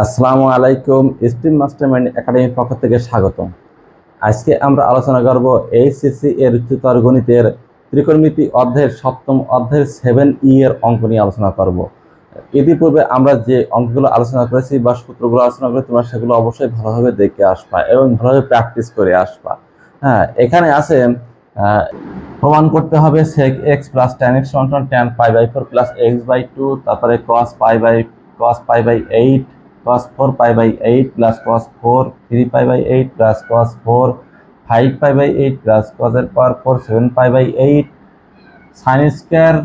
আসসালামু আলাইকুম। Stream mastermind একাডেমির পক্ষ থেকে স্বাগতম। আজকে আমরা আলোচনা করব এইচএসসি এর উচ্চতর গণিতের ত্রিকোণমিতি অধ্যায়ের সপ্তম অধ্যায়ের 7E এর অঙ্ক নিয়ে আলোচনা করব। ইতিপূর্বে আমরা যে অঙ্কগুলো আলোচনা করেছি বা সূত্রগুলো আলোচনা করেছি তোমরা সেগুলো অবশ্যই ভালোভাবে দেখে আসবা এবং ভালোভাবে প্র্যাকটিস করে আসবা। হ্যাঁ, এখানে আছে প্রমাণ করতে হবে sec x plus tan x সমান tan pi by 4 plus x by 2, তারপরে cos pi by 8 cos 4 pi by 8 plus cos 4 3 pi by 8 plus cos 4 5 pi by 8 plus cos এর পাওয়ার 4 7 pi by 8 sin square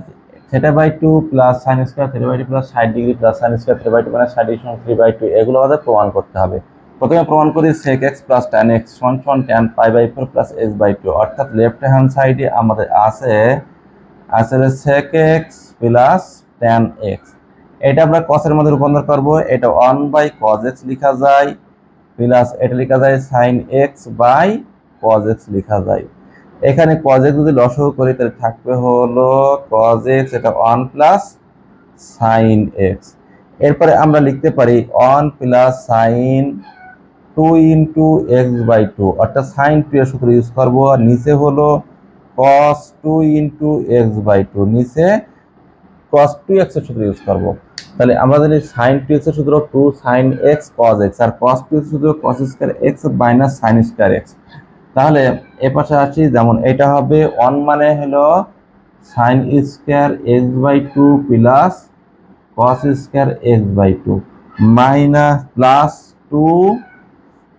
theta by 2 plus sin square theta by 2 plus 60 degree plus sin square theta by 2 মানে 60 degree সমান 3 by 2 এগুলো আমাদের প্রমাণ করতে হবে। প্রথমে প্রমাণ করি sec x plus tan x সমান tan pi by 4 plus x by 2, অর্থাৎ লেফট হ্যান্ড সাইডে আমাদের আছে sec x plus tan x। এটা আমরা cos এর মধ্যে রূপান্তর করব, এটা 1 by cos x লেখা যায় প্লাস এটা লেখা যায় sin x by cos x লেখা যায়। এখানে cos x যদি লসাগু করি তাহলে থাকবে হলো cos x, এটা 1 প্লাস sin x। এরপরে আমরা লিখতে পারি 1 plus sin 2 into x by 2, অর্থাৎ sin 2 এর সূত্র ইউজ করবো। আর নিচে হলো cos 2 ইন্টু x বাই 2, নিচে cos 2x এর সূত্র ইউজ করবো। তাহলে আমরা জানি sin 2x এর সূত্র 2 sin x cos x, আর cos 2x এর সূত্র cos square x minus sin square x। তাহলে এ পাশে আসি, যেমন এটা হবে 1 মানে হলো sin square x by 2 plus cos square x by 2 minus plus 2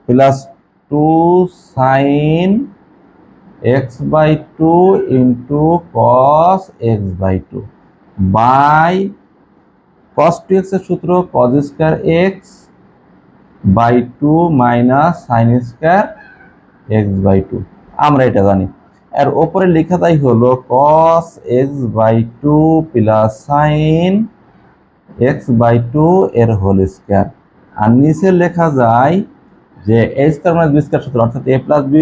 plus 2 sin x by 2 into cos x by 2 by cos 2x এর সূত্র cos square x by 2 minus sin square x by 2, আমরা এটা জানি। আর উপরে লেখাটাই হলো cos x by 2 plus sin x by 2 এর whole square. আর নিচে লেখা যায় যে a square minus b square সূত্র, অর্থাৎ a plus b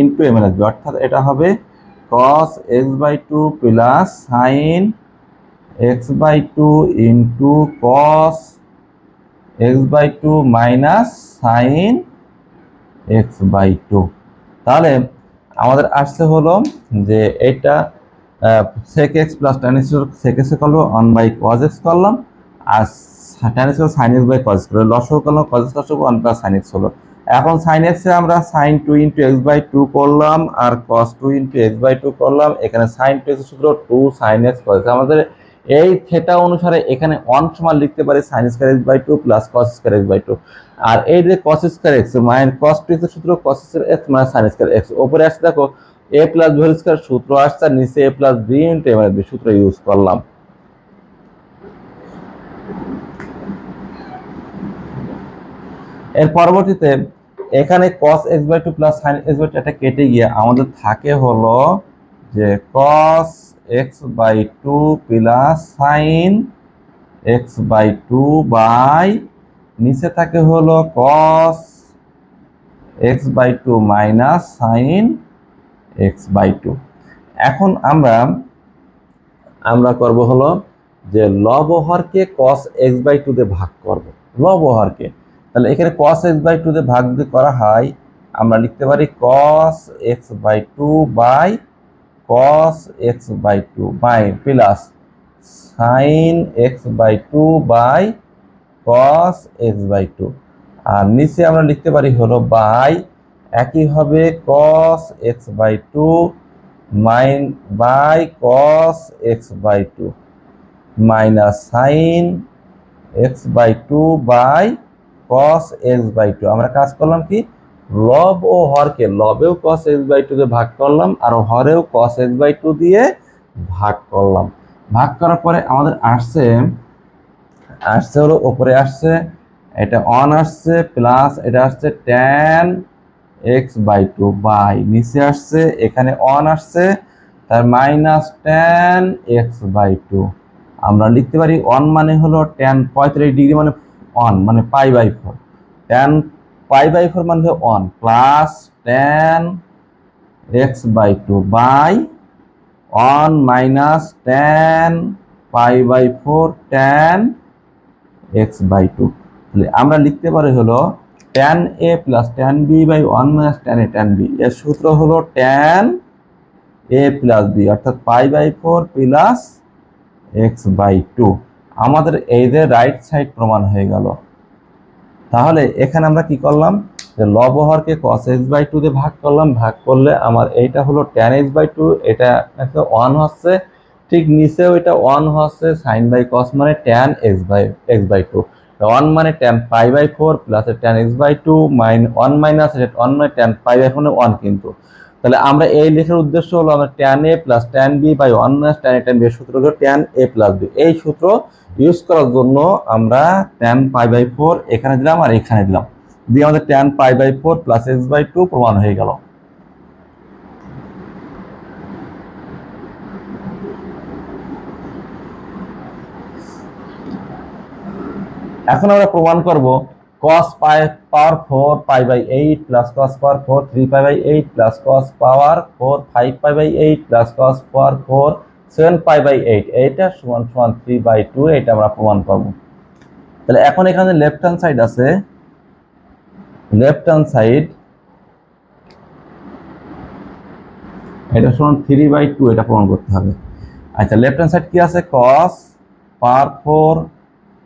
into a minus b, অর্থাৎ এটা হবে cos x by 2 plus sin x by 2 into cos x by 2 minus sin x by 2। তাহলে আমাদের আসছে হলো যে এটা sec x plus tan x sec x করলো 1 বাই cos x করলাম, আর tan x sin x by cos x করলো, লসাগু করলাম cos x লসাগু 1 প্লাস sin x হলো। এখন sin x এ আমরা sin 2 ইন্টু x বাই 2 করলাম আর cos 2 ইন্টু x বাই 2 করলাম। এখানে sin 2x এর সূত্র 2 sin x cos x। আমাদের এই থেটা অনুসারে এখানে 1 সমান লিখতে পারি sin square x by 2 plus cos square x by 2। আর এই যে cos square x minus cos 2x এর সূত্র cos square x minus sin square x। উপরে আসছে দেখো a plus b whole square সূত্র আসছে, নিচে a plus b into a minus b সূত্র ইউজ করলাম। এর পরবর্তীতে এখানে cos x by 2 plus sin x by 2 এটা কেটে গিয়ে আমাদের থাকে হলো যে cos x by 2 plus sin x by 2 by নিচে থাকে হলো cos x by 2 minus sin x by 2। এখন আমরা করব হলো যে লব ও হরকে cos x বাই 2 দিয়ে ভাগ করব, লব ও হরকে। তাহলে এখানে cos x বাই 2 দিয়ে ভাগ যদি করা হয় আমরা লিখতে পারি cos x by 2 by cos x by 2 by plus sin x by 2 by cos x by 2। আর নিচে আমরা লিখতে পারি হলো বাই একই হবে cos x by 2 minus by cos x by 2 minus sin x by 2 by cos x by 2। আমরা কাজ করলাম কি, লব ও হরকে লবেও cos x বাই 2 দিয়ে ভাগ করলাম আর হরেও cos x বাই 2 দিয়ে ভাগ করলাম। ভাগ করার পরে আমাদের আসছে হলো উপরে আসছে এটা 1 আসছে প্লাস এটা আসছে tan x বাই 2 বাই নিচে আসছে এখানে 1 আসছে তার মাইনাস tan x বাই 2। আমরা লিখতে পারি 1 মানে হলো tan 45 ডিগ্রি মানে 1 মানে pi by 4, tan pi by 4 মানে হলো 1 plus tan x by 2 by 1 minus tan pi by 4 tan x by 2। তাহলে আমরা লিখতে পারি হলো tan a plus tan b by 1 minus tan a tan b। এর সূত্র হলো tan a প্লাস b অর্থাৎ pi by 4 plus x by 2। আমাদের এই যে রাইট সাইড প্রমাণ হয়ে গেল। তাহলে এখানে আমরা কি করলাম, যে লব হরকে cos x বাই 2 দিয়ে ভাগ করলাম, ভাগ করলে আমার এইটা হলো tan x বাই 2, এটা 1 হচ্ছে, ঠিক নিচেও এটা 1 হচ্ছে, sin বাই cos মানে tan x বাই 2, 1 মানে tan pi by 4 plus tan x by 2 1 minus 1 মানে tan পাই বাই 4 1 কিন্তু। তাহলে আমরা এই লেখার উদ্দেশ্য হলো আমরা tan a plus tan b by 1 minus tan a tan b এর সূত্র হলো tan a প্লাস b। এই সূত্র ইউজ করার জন্য আমরা tan পাই বাই 4 এখানে দিলাম আর এখানে দিলাম, দিয়ে আমাদের tan pi by 4 plus x by 2 প্রমাণ হয়ে গেল। এখন আমরা প্রমাণ করব cos power 4 pi by 8 plus cos power 4 3 pi by 8 plus cos power 4 5 pi by 8 plus cos power 4 7 pi by 8 এটা সমান সমান 3 বাই 2। এটা আমরা প্রমাণ করব। তাহলে এখন এখানে লেফট হ্যান্ড সাইড আছে, লেফট হ্যান্ড সাইড এটা সমান 3 বাই 2, এটা প্রমাণ করতে হবে। আচ্ছা, লেফট হ্যান্ড সাইড কি আছে, cos power 4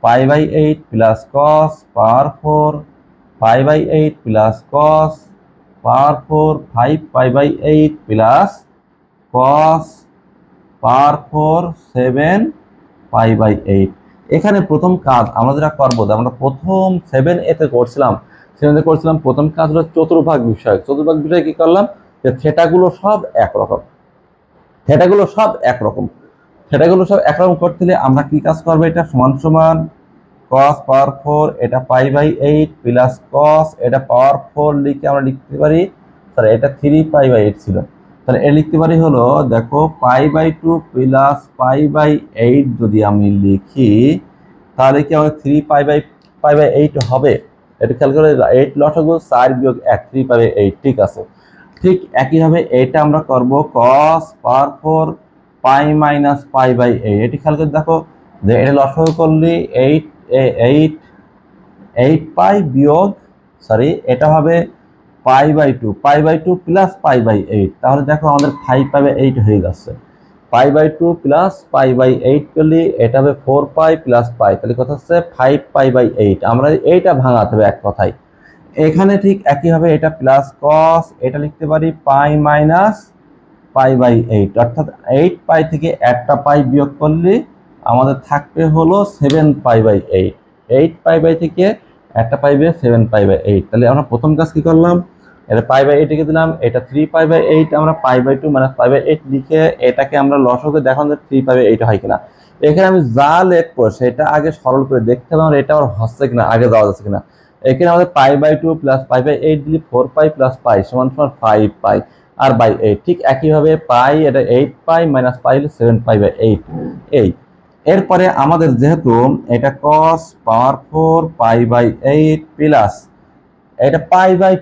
pi by 8 plus cos power 4 pi by 8 plus cos power 4 5 pi by 8 plus cos power 4 7 pi by 8। এখানে প্রথম কাজ আমরা যেটা করবো, আমরা প্রথম 7a তে করছিলাম, প্রথম কাজ হলো চতুর্ভাগ বিষয়। চতুর্ভাগ বিষয়ে কি করলাম, যে থেটাগুলো সব একরকম, থেটাগুলো সব একরকম করতে হলে আমরা কি কাজ করবো, এটা সমান সমান cos পাওয়ার 4 এটা পাই বাই 8 প্লাস cos এটা পাওয়ার 4 লিখে আমরা লিখতে পারি, সরি এটা 3 পাই বাই 8 ছিল, তাহলে এটা লিখতে পারি হলো, দেখো pi by 2 plus pi by 8 যদি আমি লিখি তাহলে কি আমাদের 3 পাই বাই 8 হবে। এটা খেয়াল করে 8 লসাগু 4 বিয়োগ 1 3 পাই বাই 8, ঠিক আছে। ঠিক একইভাবে এটা আমরা করব cos power 4 pi minus pi by 8। এটি খেয়াল করে দেখো যে এটা লসাগু করলে 8 পাই বিয়োগ, সরি এটা হবে pi by 2 plus pi by 8। তাহলে দেখো আমাদের 5 পাই বাই 8 হয়ে যাচ্ছে। Pi by 2 plus pi by 8 করলে এটা হবে 4 পাই প্লাস পাই, তাহলে কথা হচ্ছে 5 পাই বাই 8। আমরা এইটা ভাঙাতে হবে এক কথায়। এখানে ঠিক একইভাবে এটা প্লাস cos এটা লিখতে পারি পাই মাইনাস পাই বাই 8, অর্থাৎ 8 পাই থেকে একটা পাই বিয়োগ করলে আমাদের থাকবে হলো 7 পাই বাই 8। 8 পাই বাই থেকে একটা পাই বিয়োগ 7 পাই বাই 8। তাহলে আমরা প্রথম কাজ কি করলাম, এটা পাই বাই 8 লিখে দিলাম, এটা 3 পাই বাই 8 আমরা pi by 2 minus pi by 8 লিখে এটাকে আমরা লসাগুকে দেখান যে 3 পাই বাই 8 হয় কিনা। এখানে আমি যা লিখবো সেটা আগে সরল করে দেখতে হবে আমার এটা আবার হচ্ছে কিনা, আগে যাওয়া যাচ্ছে কিনা। এখানে আমাদের pi by 2 plus pi by 8 দিলে 4 পাই প্লাস পাই সমান সমান 5 পাই আর বাই 8। ঠিক একইভাবে পাই এটা 8 পাই মাইনাস পাই হলে 7 পাই বাই 8 এই। এরপরে আমাদের যেহেতু এটা cos power 4 pi by 8 plus এটা পাই বাই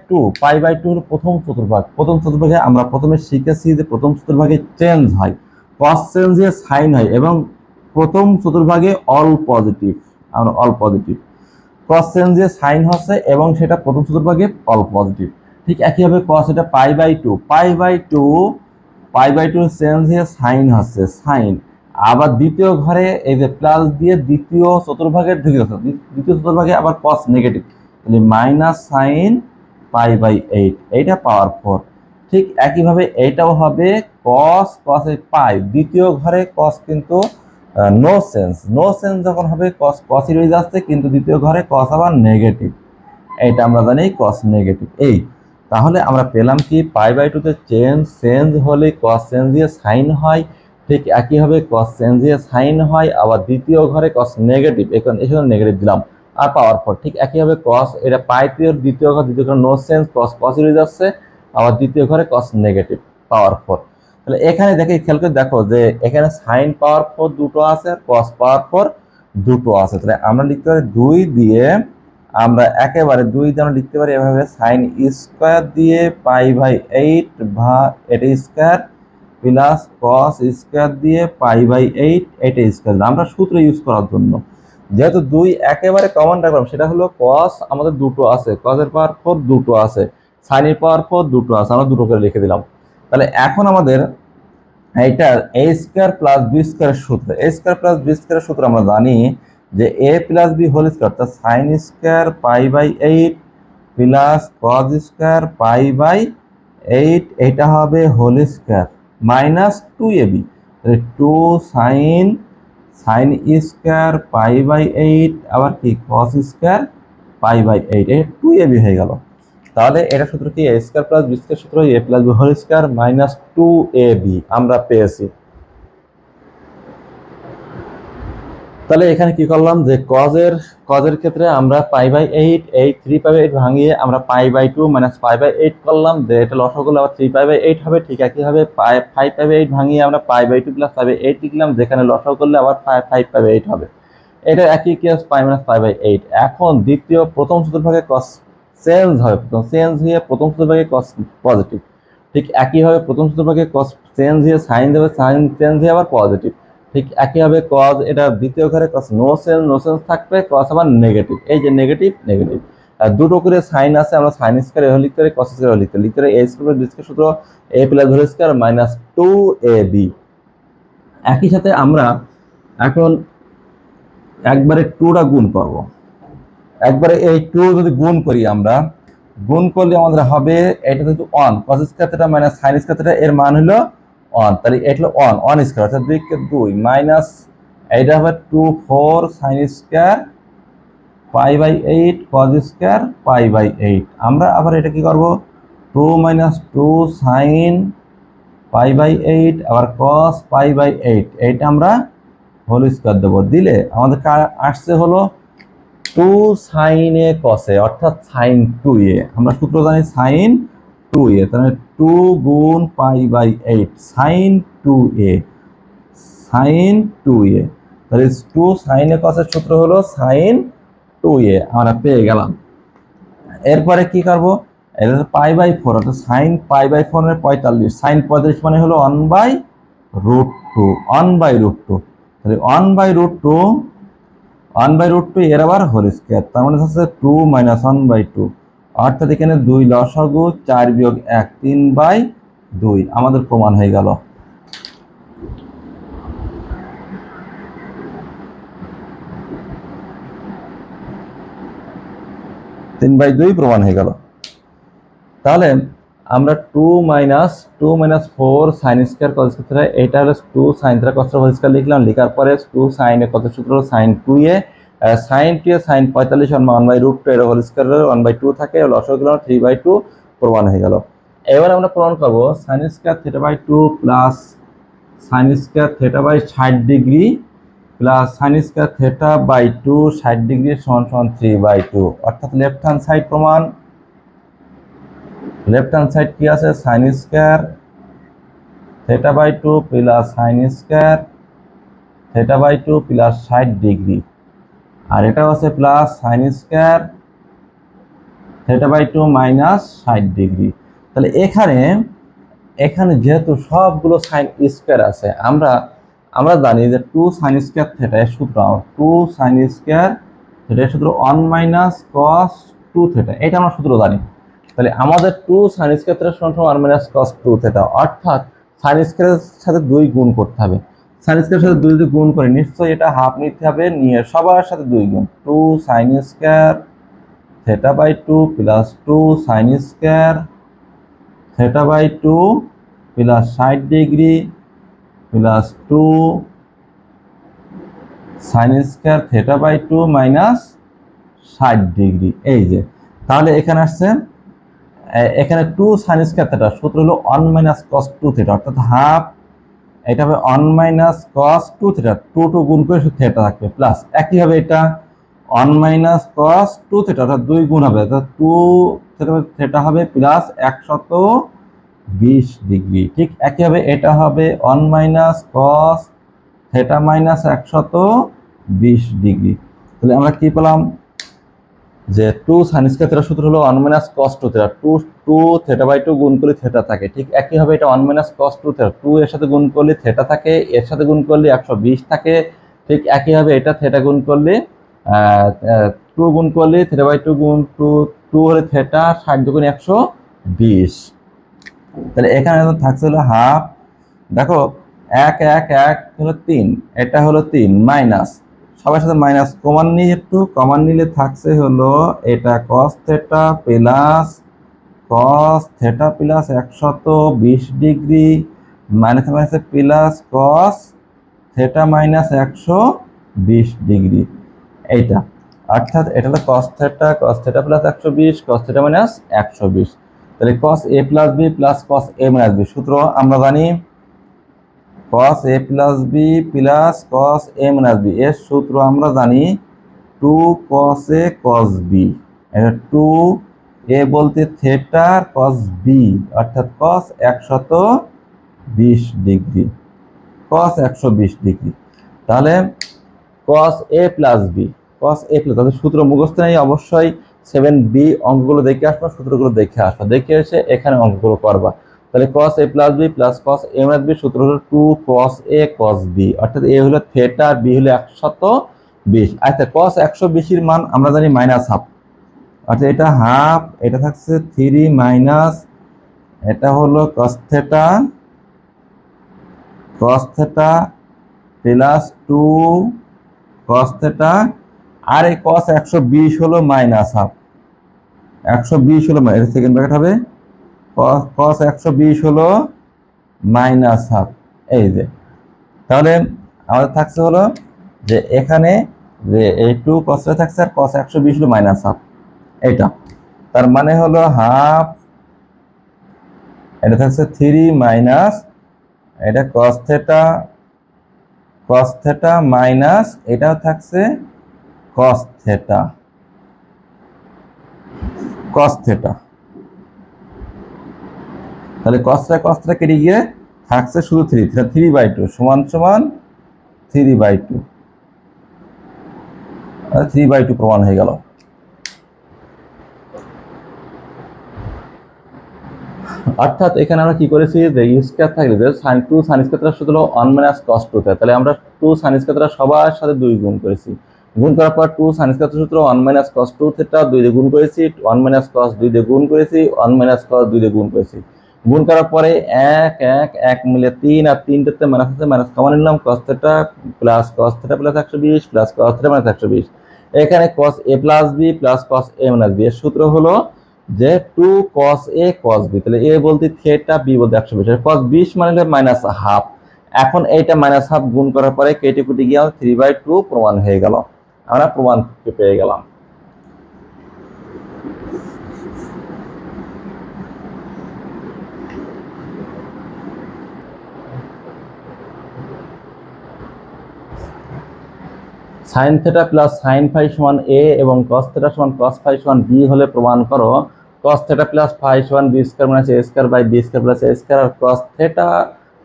2 হলো প্রথম চতুর্ভাগ। প্রথম চতুর্ভাগে আমরা প্রথমে শিখেছি যে প্রথম চতুর্ভাগে চেঞ্জ হয়, cos চেঞ্জে সাইন হয়, এবং প্রথম চতুর্ভাগে অল পজিটিভ, আমরা অল পজিটিভ, cos চেঞ্জে সাইন হচ্ছে এবং সেটা প্রথম চতুর্ভাগে অল পজিটিভ। ঠিক একইভাবে cos এটা পাই বাই 2 চেঞ্জে সাইন হচ্ছে সাইন, আবার দ্বিতীয় ঘরে এই যে প্লাস দিয়ে দ্বিতীয় চতুর্ভাগের ঢুকে যাচ্ছে, দ্বিতীয় চতুর্ভাগে আবার cos নেগেটিভ, তাহলে মাইনাস সাইন পাই বাই 8 এইটা পাওয়ার 4। ঠিক একইভাবে এইটাও হবে cos পাই, দ্বিতীয় ঘরে cos কিন্তু নো সেন্স যখন হবে cos রয়ে যাচ্ছে, কিন্তু দ্বিতীয় ঘরে cos আবার নেগেটিভ, এইটা আমরা জানি cos নেগেটিভ এই। তাহলে আমরা পেলাম কি পাই বাই 2 তে চেঞ্জ হলে cos চেঞ্জ দিয়ে সাইন হয়, ঠিক একইভাবে cos চেঞ্জ দিয়ে সাইন হয়, আবার দ্বিতীয় ঘরে cos নেগেটিভ, এখানে নেগেটিভ দিলাম আর পাওয়ার 4। ঠিক একইভাবে cos এটা পাই দ্বিতীয় ঘরে নো সেন্স cos রয়ে যাচ্ছে, আবার দ্বিতীয় ঘরে cos নেগেটিভ পাওয়ার 4। তাহলে এখানে দেখে খেয়াল করে দেখো যে এখানে সাইন পাওয়ার 4 দুটো আছে আর cos পাওয়ার 4 দুটো আছে। তাহলে আমরা লিখতে পারি 2 দিয়ে আমরা একেবারে 2 দিয়ে আমরা লিখতে পারি এভাবে সাইন স্কয়ার দিয়ে পাই বাই 8 ভাগ এটা স্কয়ার প্লাস cos স্কয়ার দিয়ে পাই বাই 8 এটা স্কয়ার, আমরা সূত্র ইউজ করার জন্য। যেহেতু 2 একেবারে কমন রাখলাম, সেটা হলো cos আমাদের দুটো আছে, cos এর পাওয়ার 4 দুটো আছে, sin এর পাওয়ার 4 দুটো আছে, আমরা দুটো করে লিখে দিলাম। তাহলে এখন আমাদের এইটা a স্কয়ার প্লাস b স্কয়ারের সূত্র, a স্কয়ার প্লাস b স্কয়ারের সূত্র আমরা জানি যে a plus b whole square, অর্থাৎ sin square pi by 8 plus cos square pi by 8, এটা হবে হোল স্কয়ার মাইনাস 2ab, তাহলে 2 sin স্কয়ার পাই বাই 8 আবার কি cos স্কয়ার পাই বাই 8, এটা 2ab হয়ে গেল। তাহলে এটা সূত্র কি, a square plus b square সূত্র a plus b whole square minus 2ab আমরা পেয়েছি। তাহলে এখানে কি করলাম যে cos এর ক্ষেত্রে আমরা পাই বাই 8 এই 3 পাই বাই 8 ভাঙিয়ে আমরা pi by 2 minus pi by 8 করলাম, যে এটা লসাগু করলে আবার 3 পাই বাই 8 হবে। ঠিক একই ভাবে 5 পাই বাই 8 ভাঙিয়ে আমরা pi by 2 plus pi by 8 লিখলাম, যেখানে লসাগু করলে আবার 5 পাই বাই 8 হবে। এটা একই কেস, পাই মাইনাস পাই বাই 8। এখন প্রথম চতুর্ভাগে cos চেঞ্জ হবে, চেঞ্জ হয়ে প্রথম চতুর্ভাগে cos পজিটিভ। ঠিক একইভাবে প্রথম চতুর্ভাগে cos চেঞ্জ হয়ে সাইন দেবে, সাইন চেঞ্জ হয়ে আবার পজিটিভ। ঠিক একইভাবে cos এটা দ্বিতীয় ঘরে cos নো চেঞ্জ থাকবে, cos আবার নেগেটিভ, এই যে নেগেটিভ নেগেটিভ। আর দুটো করে সাইন আছে, আমরা সাইন স্কয়ার এভাবে লিখতে পারি, cos স্কয়ার লিখতে পারি। a স্কয়ার b স্কয়ার সূত্র a plus whole square minus 2ab। একই সাথে আমরা এখন একবারে 2টা গুণ করব, একবারে এই 2 যদি গুণ করি, আমরা গুণ করলে আমাদের হবে এটা যেহেতু 1 cos square theta minus sin square theta, এর মান হলো 1, তাহলে এটা হলো 1 স্কয়ার, অর্থাৎ 2 কে 2 মাইনাস এটা হবে 2 4 sin square pi by 8 cos square pi by 8। আমরা আবার এটা কি করব, 2 মাইনাস 2 sin পাই বাই 8 আবার cos পাই বাই 8, এইটা আমরা হোল স্কয়ার দেব, দিলে আমাদের আসছে হলো 2 sin a cos a, অর্থাৎ sin 2a। আমরা সূত্র জানি sin 2a, তাহলে 2 গুণ পাই by 8 sin 2a, sin 2a, তাহলে 2 sin a cos এর সূত্র হলো sin 2a, আমরা পেয়ে গেলাম। এরপরে কি করব, এটা পাই বাই 4, অর্থাৎ sin পাই বাই 4 এর 45, sin 45 মানে হলো 1 বাই রুট 2, 1 বাই রুট 2, তাহলে 1 বাই রুট 2, 1 বাই রুট 2 এর আবার হোল স্কয়ার, তার মানে হচ্ছে 2 মাইনাস 1 বাই 2, অর্থাৎ এখানে 2 লসাগু 4 বিয়োগ 1 3 বাই 2 আমাদের প্রমাণ হয়ে গেল। তিন বাই 2 প্রমাণ হয়ে গেল। তাহলে আমরা 2 minus 4 sine square cos square, এটা হলো 2 sine theta cos whole square লিখলাম, লেখার পরে 2 সাইন এর কত সূত্র হলো sin 2a, sin 2a sin 45 আর 1 বাই রুট 2 এর হোল স্কয়ার 1 বাই 2 থাকে, লসাগু করলাম 3 বাই 2 প্রমাণ হয়ে গেল। এবার আমরা প্রমাণ করব sin square theta by 2 plus sin square theta by 60 degree plus sin square theta by 2 60 degree সমান সমান 3 বাই 2, অর্থাৎ লেফট হ্যান্ড সাইড প্রমাণ। লেফট হ্যান্ড সাইড কি আছে, sin square theta by 2 plus sin square theta by 2 plus 60 degree, আর এটা আছে plus sin square theta by 2 minus 60 degree. তাহলে এখানে যেহেতু সবগুলো sin স্কয়ার আছে, আমরা জানি যে 2 sin স্কয়ার থিটা এর সূত্র 2 sin স্কয়ার থিটা এর সূত্র 1 মাইনাস cos 2 থিটা, এটা আমরা সূত্র জানি। তাহলে আমাদের 2 sin স্কয়ার থিটা সমান 1 মাইনাস cos 2 থিটা, অর্থাৎ sin স্কয়ারের সাথে 2 গুণ করতে হবে। sin স্কয়ারের সাথে 2 যদি গুণ করি, নিশ্চয়ই এটা হাফ নিতে হবে, নিয়ে সবার সাথে 2 গুণ, 2 sin square theta by 2 plus 2 sin square theta by 2 plus 60 degree plus 2 sin square theta by 2 minus 60 degree. এই যে তাহলে এখানে আসছে, এখানে 2 sin স্কয়ার থিটা সূত্র হলো 1 মাইনাস cos 2 থিটা, অর্থাৎ হাফ, এটা হবে 1 মাইনাস cos 2 থিটা, 2 গুণ করে শুধু থিটা থাকবে, প্লাস একইভাবে এটা 1 মাইনাস cos 2 থিটা, অর্থাৎ 2 গুণ হবে, অর্থাৎ 2 থিটা হবে প্লাস 120 ডিগ্রি। ঠিক একইভাবে এটা হবে 1 minus cos theta minus 120 degree. তাহলে আমরা কি পেলাম, যে 2 sin স্কয়ার থিটা সূত্র হলো 1 minus cos 2 theta, 2 theta by 2 গুণ করলে থিটা থাকে। ঠিক একইভাবে এটা 1 মাইনাস cos 2 থিটা, 2 এর সাথে গুণ করলে থিটা থাকে, এর সাথে গুণ করলে 120 থাকে। ঠিক একইভাবে এটা থিটা গুণ করলে টু গুণ করলে থিটা বাই টু গুণ টু, টু হলে থিটা, 60 দুগুণ 120। তাহলে এখানে থাকছে হলো হাফ, দেখো 1 হলো 3, এটা হলো 3 মাইনাস, সবার সাথে মাইনাস কমান নিয়ে একটু, কমান নিলে থাকছে হলো এটা cos থিটা প্লাস 120 ডিগ্রি মাইনাসে মাইনাসে plus cos theta minus 120 degree, এইটা অর্থাৎ এটা হলো cos theta plus 120 cos theta minus 120। তাহলে cos a plus b plus cos a minus b সূত্র আমরা জানি cos a plus b plus cos a minus b এর সূত্র আমরা জানি 2 cos a cos b। এটা 2 a বলতে থিটা cos b অর্থাৎ cos 120 ডিগ্রি, cos 120 ডিগ্রি। তাহলে cos a plus b, cos a plus, তাহলে সূত্র মুখস্থ নেই, অবশ্যই 7b অঙ্কগুলো দেখে আসবা, সূত্রগুলো দেখে আসবা, দেখে এসে এখানে অঙ্কগুলো করবা। তাহলে cos a plus b plus cos a minus b সূত্র হলো 2 cos a cos b, অর্থাৎ a হলো থিটা আর b হলো 120। আচ্ছা cos 120 এর মান আমরা জানি মাইনাস হাফ, অর্থাৎ এটা হাফ, এটা থাকছে 3 মাইনাস, এটা হলো cos theta plus 2 cos theta, আর এই cos 120 হলো মাইনাস হাফ, 120 হলো সেকেন্ড ব্র্যাকেট হবে, cos 120 হলো মাইনাস হাফ, এই যে। তাহলে আমাদের থাকছে হলো যে এখানে যে এই 2 cos থাকছে আর cos 120 হলো মাইনাস হাফ, এটা তার মানে হলো হাফ, এটা থাকছে 3 মাইনাস, এটা cos থিটা মাইনাস, এটাও থাকছে cos থিটা, তাহলে cos থিটা কেটে গিয়ে থাকছে শুধু 3/2 সমান সমান 3/2, 3/2 প্রমাণ হয়ে গেল। অর্থাৎ এখানে আমরা কি করেছি যে স্কয়ার থাকলে যে sin 2 sin স্কয়ার সূত্র হলো 1 - cos 2, তাহলে আমরা 2 sin স্কয়ার সবার সাথে 2 গুণ করেছি, গুণ করার পর 2 sin স্কয়ার সূত্র 1 - cos 2 থিটা 2 দিয়ে গুণ করেছি, 1 - cos 2 দিয়ে গুণ করেছি, 1 - cos 2 দিয়ে গুণ করেছি, গুণ করার পরে 1 মিলে 3 আর 3টাতে মাইনাস আছে, মাইনাস কমন নিলাম, cos theta plus 120 plus cos theta minus 120। এখানে cos a plus b plus cos a minus b এর সূত্র হলো যে 2 cos a cos b, তাহলে a বলতে থিটা, b বলতে 120, cos 20 মানে মাইনাস হাফ, এখন এইটা মাইনাস হাফ গুণ করার পরে কেটে কুটে গিয়ে 3/2 প্রমাণ হয়ে গেল, আমরা প্রমাণ পেয়ে গেলাম। sin theta plus sin phi সমান a এবং cos থিটা সমান cos ফাই সমান b হলে প্রমাণ করো cos থিটা প্লাস ফাই সমান b square minus a square by b square plus a square, আর cos theta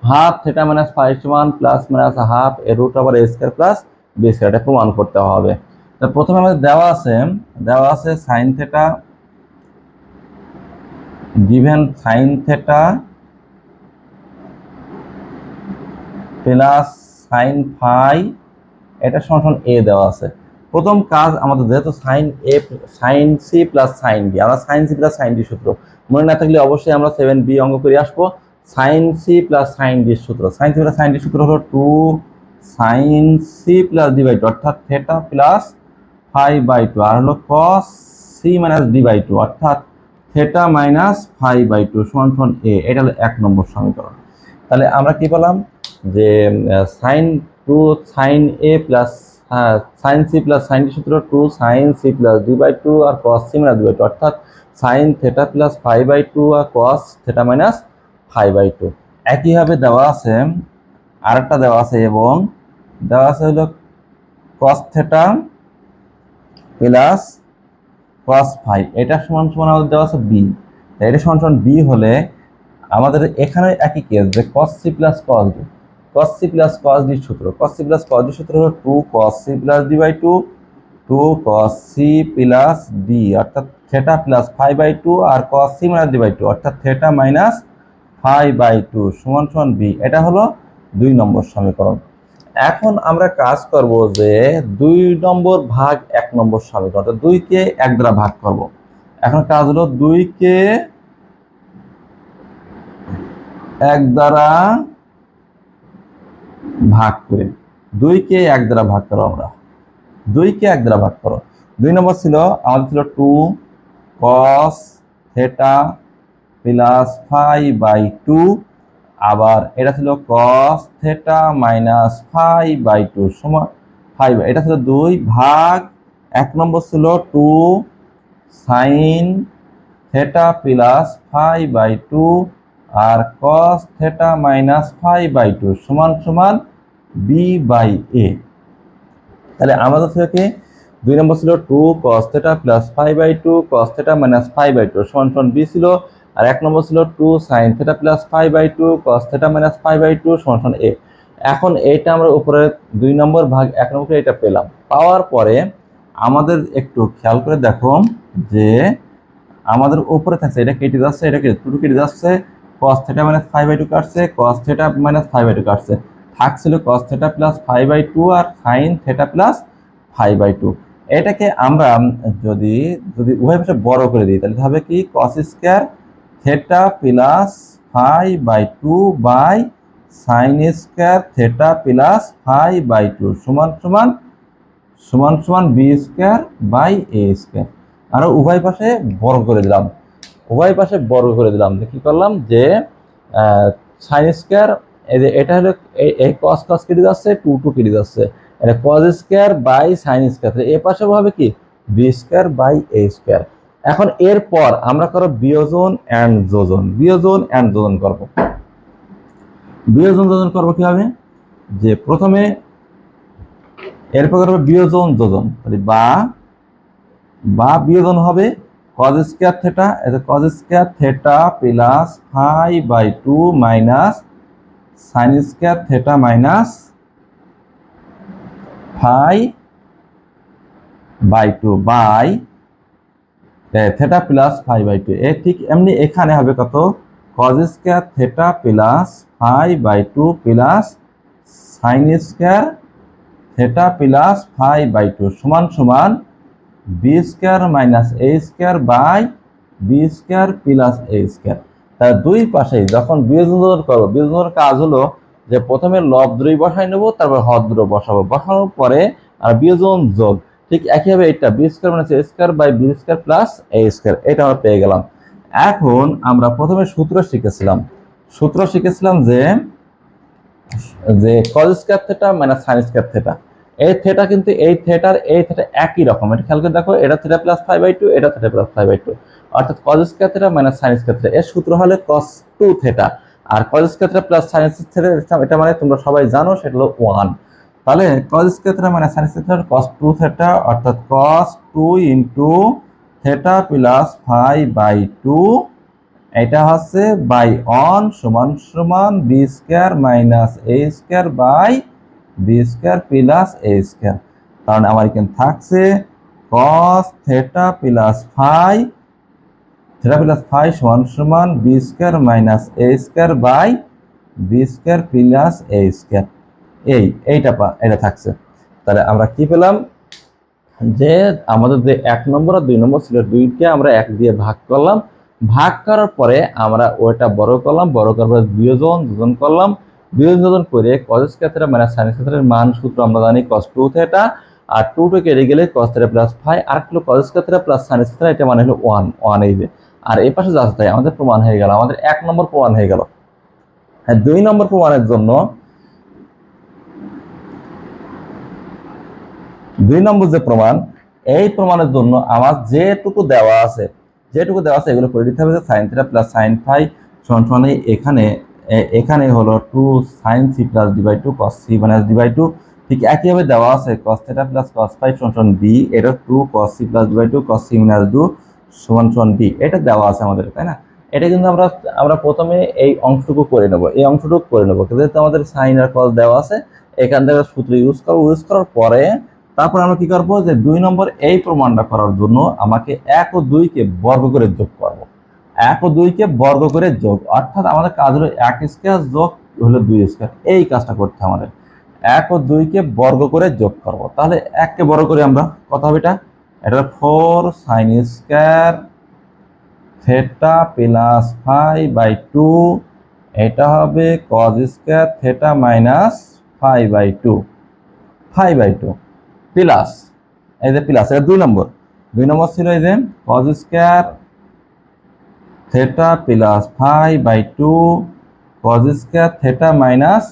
half theta minus phi সমান প্লাস মাইনাস হাফ এর root over a square plus b square, এটা প্রমাণ করতে হবে। তো প্রথমে আমাদের দেওয়া আছে sin theta given sin theta plus sin phi, এটা সমান a দেওয়া আছে। প্রথম কাজ আমাদের যেহেতু sin c plus sin d, আমরা sin c plus sin d সূত্র মনে না থাকলে অবশ্যই আমরা 7b অঙ্ক করে আসবো। sin c plus sin d সূত্র, sin c plus sin d সূত্র হলো 2 sin c plus d by 2 অর্থাৎ থিটা প্লাস ফাই বাই 2, আর হলো cos c minus d by 2 অর্থাৎ থিটা মাইনাস ফাই বাই 2 সমান সমান a, এটা হলো 1 নম্বর সমীকরণ। তাহলে আমরা কি পেলাম যে sin a plus sin c plus sin d সূত্র 2 sin c plus d by 2 আর cos c minus d by 2 অর্থাৎ sin theta plus phi by 2 আর cos theta minus phi by 2। একইভাবে দেওয়া আছে আরেকটা দেওয়া আছে, এবং দেওয়া আছে হলো cos theta plus cos phi, এটা সমান সমান আমাদের দেওয়া আছে b, এটা সমান সমান b হলে আমাদের এখানে একই কেস যে cos c plus cos d, cos c plus cos d সূত্র, cos c plus cos d সূত্র হলো 2 cos c plus d by 2, 2 cos c plus d অর্থাৎ থিটা প্লাস ফাই বাই 2 আর cos c minus d by 2 অর্থাৎ theta minus phi by 2 সমান সমান b, এটা হলো 2 নম্বর সমীকরণ। এখন আমরা কাজ করব যে 2 নম্বর ভাগ 1 নম্বর সমীকরণ, অর্থাৎ 2 কে 1 দ্বারা ভাগ করব। এখন কাজ হলো 2 কে 1 দ্বারা ভাগ করে, 2 কে 1 দ্বারা ভাগ করো। আমরা 2 কে 1 দ্বারা ভাগ করো। 2 নম্বর ছিল আমাদের ছিল 2 cos theta plus phi by 2, আবার এটা ছিল cos theta minus phi by 2 সমান 5, এটা ছিল 2 ভাগ 1 নম্বর ছিল 2 sin theta plus phi by 2 আর cos theta minus phi by 2 সমান সমান বি বাই এ। তাহলে আমাদের থেকে 2 নম্বর ছিল 2 cos theta plus phi by 2 cos theta minus phi by 2 সমান সমান বি ছিল, আর 1 নম্বর ছিল 2 sin theta plus phi by 2 cos theta minus phi by 2 সমান সমান এ। এখন এইটা আমরা উপরে 2 নম্বর ভাগ 1 নম্বর এটা পেলাম। পাওয়ার পরে আমাদের একটু খেয়াল করে দেখো যে আমাদের উপরে থাকছে এটা কেটে যাচ্ছে, এটা কেটে কেটে যাচ্ছে, cos theta minus phi by 2 কাটছে, cos theta minus phi by 2 কাটছে, থাকছিল cos theta plus phi by 2 আর sin theta plus phi by 2। এটাকে আমরা যদি যদি উভয় পাশে বড় করে দিই তাহলে হবে কি cos square theta plus phi by 2 by sin square theta plus phi by 2 সমান সমান সমান সমান B square by A square. আর উভয় পাশে বর্গ করে দিলাম, উভয় পাশে বর্গ করে দিলাম। কি করলাম যে sin স্কয়ার, এই যে এটা হলো এই cos cos কেটে যাচ্ছে, 2 2 কেটে যাচ্ছে, এটা cos square by sin square, এই পাশে হবে কি b square by A square. এখন এরপর আমরা করব বিয়োজন এন্ড যোজন, বিয়োজন এন্ড যোজন করব। বিয়োজন যোজন করব কিভাবে, যে প্রথমে এরপর করব বিয়োজন যোজন, বা বা বিয়োজন হবে cos স্কয়ার থিটা, এটা cos square theta plus phi by 2 minus sin square theta minus phi by 2 by theta plus phi by 2। এ ঠিক এমনি এখানে হবে কত cos square theta plus phi by 2 plus sin square theta plus phi by 2 সমান সমান B square minus a square by b square plus a square. তার দুই পাশে যখন বিয়োজন করবো, বিয়োজনের কাজ হলো যে প্রথমে লব দ্বয় বসাই নেব, তারপর হর দ্বয় বসাবো, বসানোর পরে আর বিয়োজন যোগ, ঠিক একইভাবে এটা b square minus a square by b square plus a square, এটা আমরা পেয়ে গেলাম। এখন আমরা প্রথমে সূত্র শিখেছিলাম যে cos square theta minus sin square theta, এই থিটা কিন্তু এই থিটার এই থিটা একই রকম, এটা খেয়াল করে দেখো, এটা থিটা প্লাস ফাই বাই 2, এটা থিটা প্লাস ফাই বাই 2, অর্থাৎ cos square theta minus sin square theta, এর সূত্র হলো cos 2 থিটা, আর cos square theta plus sin square theta এটা মানে তোমরা সবাই জানো সেটা হলো 1। তাহলে cos square theta minus sin square theta cos 2 theta, অর্থাৎ cos 2 into theta plus phi by 2, এটা হচ্ছে বাই অন সমান সমান B square minus a square by b square plus a square. কারণ আমার এখানে থাকছে cos থিটা প্লাস ফাই সমান সমান B square minus a square by b square plus a square, এইটা থাকছে। তাহলে আমরা কি পেলাম যে আমাদের যে 1 নম্বর আর 2 নম্বর ছিল, 2 কে আমরা 1 দিয়ে ভাগ করলাম, ভাগ করার পরে আমরা ওইটা বড় করলাম, বড় করার পরে বিয়োজন যোজন করলাম, বিয়োজন করে cos square theta minus sin square থিটার মান সূত্র আমরা জানি cos 2 থিটা, আর 2 কে কেটে গেলে cos থিটা প্লাস ফাই, আর একটা cos square theta plus sin square theta, এটা মানে হলো 1 এই যে, আর এই পাশে যাচ্ছে তাই আমাদের প্রমাণ হয়ে গেল, আমাদের 1 নম্বর প্রমাণ হয়ে গেল। হ্যাঁ, 2 নম্বর প্রমাণের জন্য 2 নম্বর যে প্রমাণ, এই প্রমাণের জন্য আমার যেটুকু দেওয়া আছে এগুলো করে দিতে হবে। যে sin theta plus sin phi সমান সমান এখানে হলো 2 sin c plus d by 2 cos c minus d by 2, ঠিক একইভাবে দেওয়া আছে cos theta plus cos phi সমান সমান b, এটা 2 cos c plus d by 2 cos c minus d সমান সমান b, এটা দেওয়া আছে আমাদের, তাই না? এটা কিন্তু আমরা প্রথমে এই অংশটুকু করে নেব, যেহেতু আমাদের sin আর cos দেওয়া আছে, এখান থেকে সূত্র ইউজ করার পরে তারপর আমরা কি করব যে 2 নম্বর এই প্রমাণটা করার জন্য আমাকে 1 ও 2 কে বর্গ করে যোগ করব, 1 ও 2 কে বর্গ করে যোগ, অর্থাৎ আমাদের কাজ হলো 1 স্কয়ার যোগ হলো 2 স্কয়ার, এই কাজটা করতে আমাদের। 1 ও 2 কে বর্গ করে যোগ করব। তাহলে 1 কে বর্গ করে আমরা কত হবে এটা? এটা 4 sin স্কয়ার থিটা প্লাস 5/2, এটা হবে cos square theta minus 5/2 plus, এই যে প্লাস, এটা 2 নম্বর ছিল এই যে cos square theta plus 5/2 cos square theta minus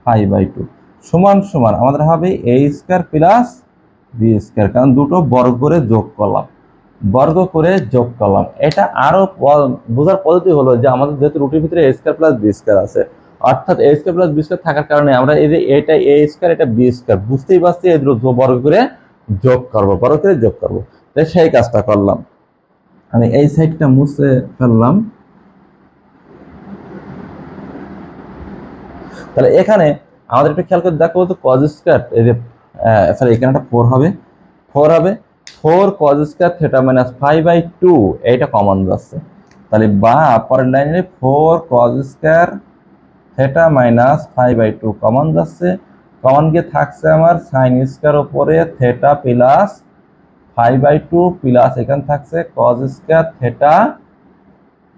5/2 সমান সমান আমাদের হবে a square plus b square, কারণ দুটো বর্গ করে যোগ করলাম, এটা আরো বোঝার পদ্ধতি হলো যে আমাদের যেহেতু রুটের ভিতরে a square plus b square আছে, অর্থাৎ a square plus b square থাকার কারণে আমরা এই যে এটা a স্কয়ার এটা b স্কয়ার বুঝতেই পারছি, এই দুটো বর্গ করে যোগ করব, তাই সেই কাজটা করলাম। আমি এই সাইডটা মুছে ফেললাম। তাহলে এখানে আমাদের একটু খেয়াল করে দেখো তো cos স্কয়ার, এই যে সরি এখানে একটা 4 হবে, 4 cos স্কয়ার থিটা মাইনাস 5/2, এইটা কমন যাচ্ছে। তাহলে বা পরের লাইনে 4 cos square theta minus 5/2 common যাচ্ছে, কমন গিয়ে থাকছে আমার sin স্কয়ার উপরে থিটা প্লাস 5/2 প্লাস এখানে থাকছে cos স্কয়ার থিটা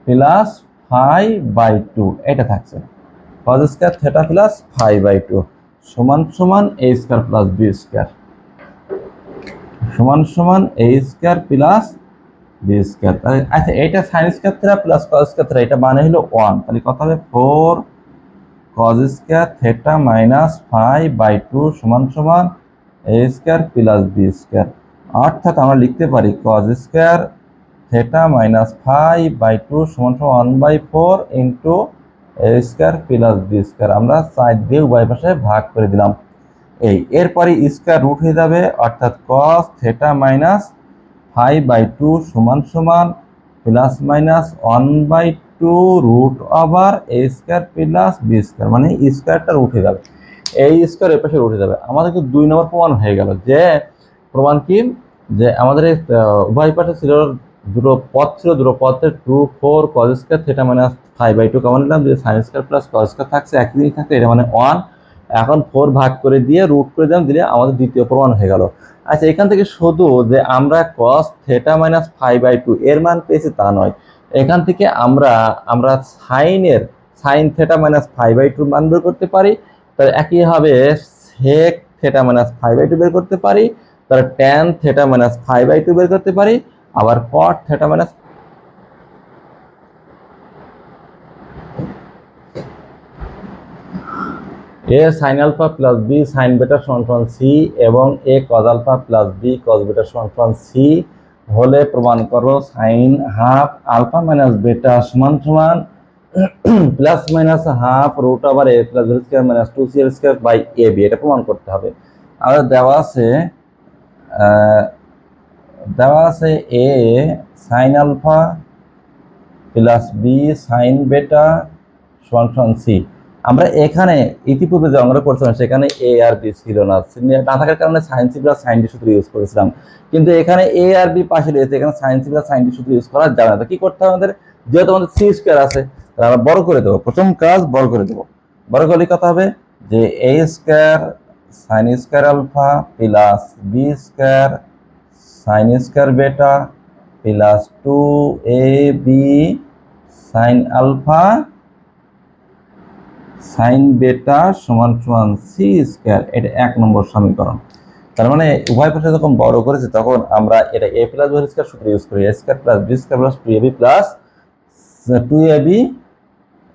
প্লাস 5/2, এটা থাকছে cos স্কয়ার থিটা প্লাস 5/2 সমান সমান a square plus b square সমান সমান a square plus b square. তাহলে আচ্ছা এটা sin square theta plus cos square theta, এটা মানে হলো 1, তাহলে কত হবে 4 cos স্কয়ার থিটা মাইনাস 5/2 সমান সমান a square plus b square, অর্থাৎ আমরা লিখতে পারি cos স্কয়ার থিটা মাইনাস 5/2 সমান সমান 1/4 into a square plus b square. আমরা 4 দিয়ে উভয় পাশে ভাগ করে দিলাম। এরপরে স্কয়ার রুট হয়ে যাবে, অর্থাৎ cos থিটা মাইনাস 5/2 সমান সমান plus minus 1/2 root over a square plus b square, মানে স্কয়ারটা উঠে যাবে, এই স্কয়ার এর পাশে উঠে যাবে। আমাদের কিন্তু 2 নম্বর প্রমাণ হয়ে গেল। যে প্রমাণ কি, যে আমাদের উভয় পাশে ছিল দুটো পদ পদের 2 4 cos square theta minus 5/2 common নিলাম, যে sin square plus cos square থাকছে একই জিনিস থাকছে, এটা মানে 1, এখন 4 ভাগ করে দিয়ে রুট করে দিলে আমাদের দ্বিতীয় প্রমাণ হয়ে গেল। আচ্ছা এখান থেকে শুধু যে আমরা cos থিটা মাইনাস 5/2 এর মান পেয়েছি তা নয়, এখান থেকে আমরা sin থিটা মাইনাস 5/2 মান বের করতে পারি, তাহলে একই হবে sec থিটা মাইনাস 5/2 বের করতে পারি, তাহলে tan থিটা মাইনাস 5/2 বের করতে পারি, আবার cot theta minus a sin alpha plus b sin beta সমান c এবং a cos alpha plus b cos beta সমান c হলে প্রমাণ করো sin half alpha minus beta সমান সমান plus minus half root over a plus b square minus 2c square by ab, এটা প্রমাণ করতে হবে। আর দেওয়া আছে a sin alpha plus b sin beta সমান c। আমরা এখানে ইতিপূর্বে যে অঙ্কটা করছিলাম সেখানে a আর b ছিল না, না থাকার কারণে sin c plus sin d সূত্র ইউজ করেছিলাম, কিন্তু এখানে a আর b পাশে রয়েছে, এখানে sin c plus sin d সূত্র ইউজ করা যাবে না। তো কি করতে হবে আমাদের, যেহেতু আমাদের c স্কয়ার আছে তাহলে আমরা বড় করে দেবো, প্রথম কাজ বড় করে দেবো। বড় করলে কত হবে, যে a square sin square alpha plus b square sin square beta plus 2ab sin alpha sin beta সমান সমান c স্কয়ার, এটা 1 নম্বর সমীকরণ। তার মানে উভয় পাশে যখন বড় করেছে তখন আমরা এটা a প্লাস b স্কয়ার সূত্র ইউজ করি, a square plus b square plus 2ab plus 2ab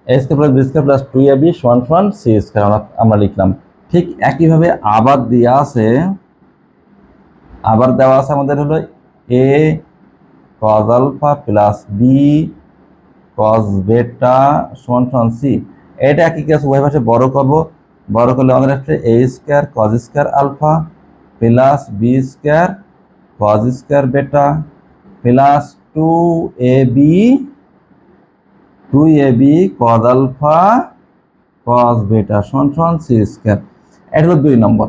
a square plus b square plus 2ab সমান সমান c স্কয়ার আমরা লিখলাম। ঠিক একইভাবে আবার দেওয়া আছে আমাদের হলো a cos alpha plus b cos beta সমান সমান c, এটা একই কাজ উভয় পাশে বড় করব, বড় করলে আমাদের আসছে a square cos square alpha plus b square cos square beta plus 2ab cos alpha cos beta সমান সমান c স্কয়ার, এটা হলো 2 নম্বর।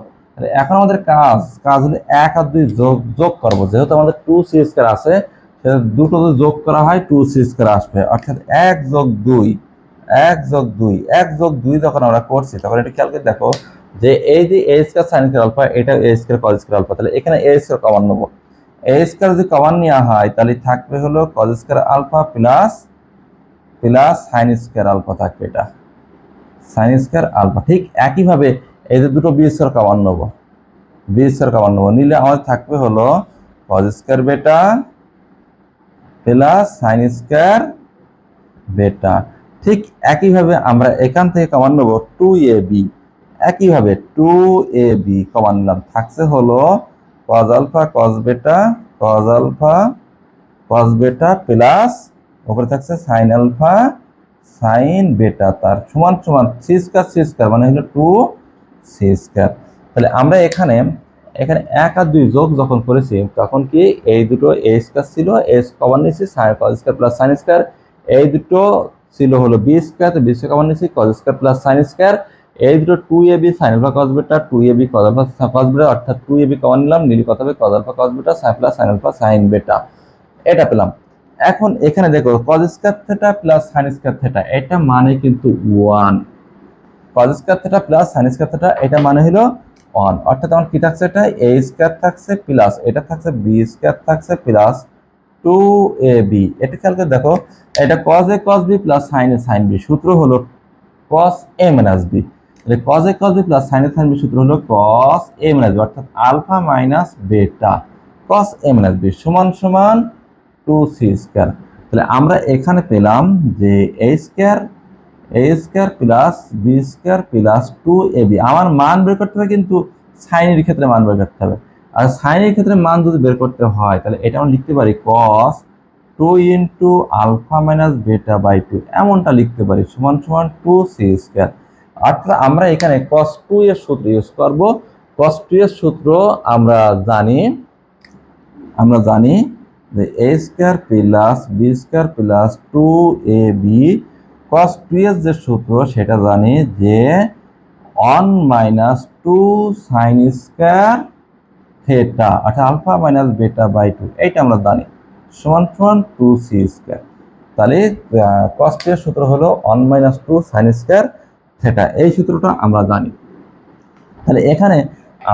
এখন আমাদের কাজ হলো 1 আর 2 যোগ করব, যেহেতু আমাদের 2c স্কয়ার আছে সেটা দুটো যদি যোগ করা হয় 2c স্কয়ার আসবে, অর্থাৎ 1 যোগ 2 যখন আমরা করছি তখন এটা খেয়াল করে দেখো যে এই যে এ স্কয়ার সাইন স্কয়ার আলফা, এটা এ স্কয়ার কজ স্কয়ার আলফা, তাহলে এখানে এ স্কয়ার কমন নেব। এ স্কয়ার যদি কমন নেওয়া হয় তাহলে থাকবে হলো cos square alpha plus plus sine square alpha থাকবে, এটা সাইন স্কয়ার আলফা। ঠিক একইভাবে এই যে দুটো বি স্কয়ার কমন নেব, বি স্কয়ার কমন নেব, নিলে আমাদের থাকবে হলো cos square beta plus sine square বেটা। ঠিক একইভাবে আমরা এখান থেকে কমন নেব 2ab, একইভাবে 2ab কমন নিলাম, থাকছে হলো কজ আলফা কজ বেটা কজ আলফা কজ বেটা প্লাস উপরে থাকছে সাইন আলফা সাইন বেটা, তার সমান সমান সি স্কয়ার মানে হলো 2c²। তাহলে আমরা এখানে এখানে 1 আর 2 যোগ যখন করেছি তখন কি এই দুটো a স্কয়ার ছিল, a কমন নিয়েছি sign cause square plus sine square, এই দুটো ছিল হলো b স্কয়ার, তো b স্কয়ার কমন নিয়েছি cause square plus sine square, এই দুটো 2ab সাইন আলফা কজ বেটা 2ab কজ আলফা কজ বেটা, অর্থাৎ 2ab কমন নিলাম, নিলে কত হবে cos alpha cos beta sine plus sine alpha sine beta, এটা পেলাম। এখন এখানে দেখো cos square theta plus sine square theta, এটা মানে কিন্তু 1, cos square theta plus sine square theta এটা মানে হলো 1, অর্থাৎ আমার কি থাকছে, এটা a স্কয়ার থাকছে প্লাস এটা থাকছে b স্কয়ার থাকছে প্লাস 2ab। এটা খেয়াল করে দেখো, এটা cos a cos b plus sin a sin b, সূত্র হলো cos a minus b। তাহলে cos a cos b plus sin a sin b সূত্র হলো cos a minus b, অর্থাৎ alpha minus beta cos a minus b সমান সমান 2c²। তাহলে আমরা এখানে পেলাম যে a square plus b square plus 2ab। আমার মান বের করতে হবে কিন্তু সাইনের ক্ষেত্রে মান বের করতে হবে, আর সাইনের ক্ষেত্রে মান যদি বের করতে হয় তাহলে এটা আমরা লিখতে পারি cos 2 into alpha minus beta by 2, এমনটা লিখতে পারি সমান সমান 2c²। অর্থাৎ আমরা এখানে cos 2 এর সূত্র ইউজ করব। cos 2 এর সূত্র আমরা জানি যে a square plus b square plus 2ab, cos 2 এর যে সূত্র সেটা জানি যে 1 মাইনাস 2 সাইন স্কয়ার থিটা, অর্থাৎ আলফা মাইনাস বেটা বাই 2, এইটা আমরা জানি সমান সমান 2c²। তাহলে cos 2 এর সূত্র হলো 1 মাইনাস 2 সাইন স্কয়ার থিটা, এই সূত্রটা আমরা জানি। তাহলে এখানে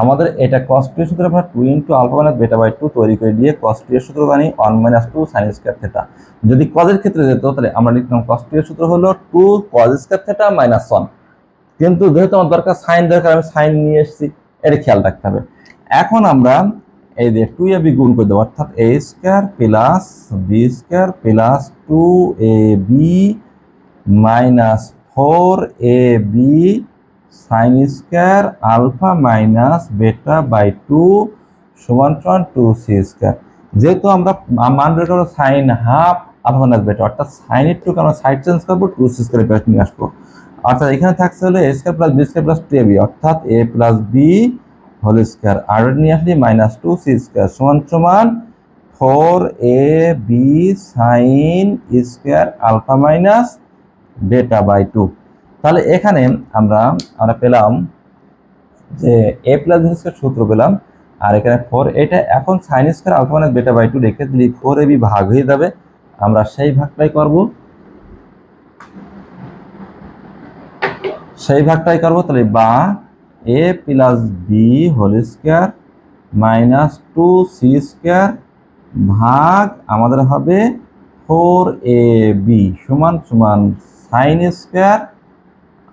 আমাদের এটা cos 2 এর সূত্র আমরা 2 into alpha minus beta by 2 তৈরি করে দিয়ে cos 2 এর সূত্র জানি 1 মাইনাস 2 sin স্কয়ার থিটা। যদি cos এর ক্ষেত্রে যেত তাহলে আমরা লিখতাম cos 2 এর সূত্র হলো 2 cos স্কয়ার থিটা মাইনাস 1, কিন্তু যেহেতু আমার দরকার সাইন দরকার, আমি সাইন নিয়ে এসেছি, এটা খেয়াল রাখতে হবে। এখন আমরা এই যে 2ab গুণ করে দেব, অর্থাৎ a square plus b square plus 2ab minus 4ab sine square alpha minus beta by 2 সমান সমান 2c²। যেহেতু আমরা মান বের করবো সাইন হাফ আলফা মাইনাস বেটা, অর্থাৎ সাইন এর টুকু আমরা সাইড চেঞ্জ করবো 2c² ব্যাক নিয়ে আসবো, অর্থাৎ এখানে থাকছে হলো a square plus b square plus 2ab, অর্থাৎ a plus b whole square, আর নিয়ে আসলে মাইনাস 2c² সমান সমান 4ab sine square alpha minus beta by 2। তাহলে এখানে আমরা পেলাম যে a প্লাস b স্কয়ার সূত্র পেলাম, আর এখানে 4, এটা এখন sine square alpha minus beta by 2 রেখে দিলে 4ab ভাগ হয়ে যাবে, আমরা সেই ভাগটাই করব। তাহলে বা a plus b whole square minus 2c² ভাগ আমাদের হবে 4ab সমান সমান sine square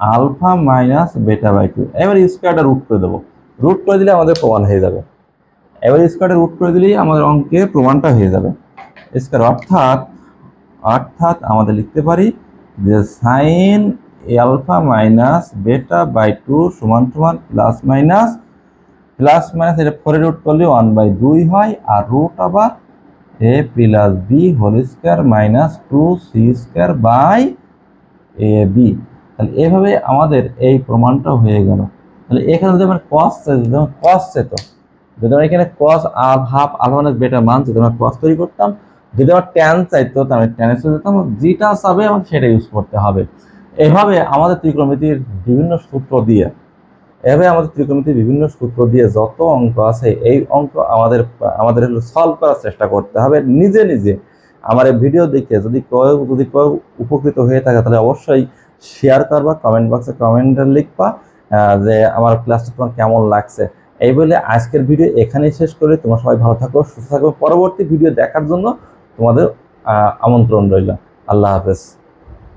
alpha minus beta by 2। এবার স্কয়ারটা রুট করে দেবো, রুট করে দিলে আমাদের প্রমাণ হয়ে যাবে। এবার স্কয়ারটা রুট করে দিলেই আমাদের অঙ্কে প্রমাণটা হয়ে যাবে। স্কয়ার অর্থাৎ আমাদের লিখতে পারি যে sine alpha minus beta by 2 সমান সমান প্লাস মাইনাস এটা 4 এর রুট করলে 1/2 হয়, আর রুট আবার a plus b whole square minus 2c² by ab। তাহলে এভাবে আমাদের এই প্রমাণটা হয়ে গেল। তাহলে এখানে যদি আমরা cos চাইতো, যদি আমরা এখানে cos হাফ আলফা মাইনাস বেটা মান যদি আমরা cos তৈরি করতাম, যদি আমরা tan চাইতো তাহলে tan এর সাথে যেটা চাবে আমাদের সেটা ইউজ করতে হবে। এভাবে আমাদের ত্রিকোণমিতির বিভিন্ন সূত্র দিয়ে যত অঙ্ক আছে এই অঙ্ক আমাদের সলভ করার চেষ্টা করতে হবে নিজে নিজে। আমার এই ভিডিও দেখে যদি কেউ উপকৃত হয়ে থাকে তাহলে অবশ্যই শেয়ার করবা, কমেন্ট বক্সে কমেন্ট লিখবা, যে আমার ক্লাসটা তোমার কেমন লাগছে। এই বলে আজকের ভিডিও এখানেই শেষ করি। তোমরা সবাই ভালো থাকো, সুস্থ থাকো। পরবর্তী ভিডিও দেখার জন্য তোমাদের আমন্ত্রণ রইল। আল্লাহ হাফেজ।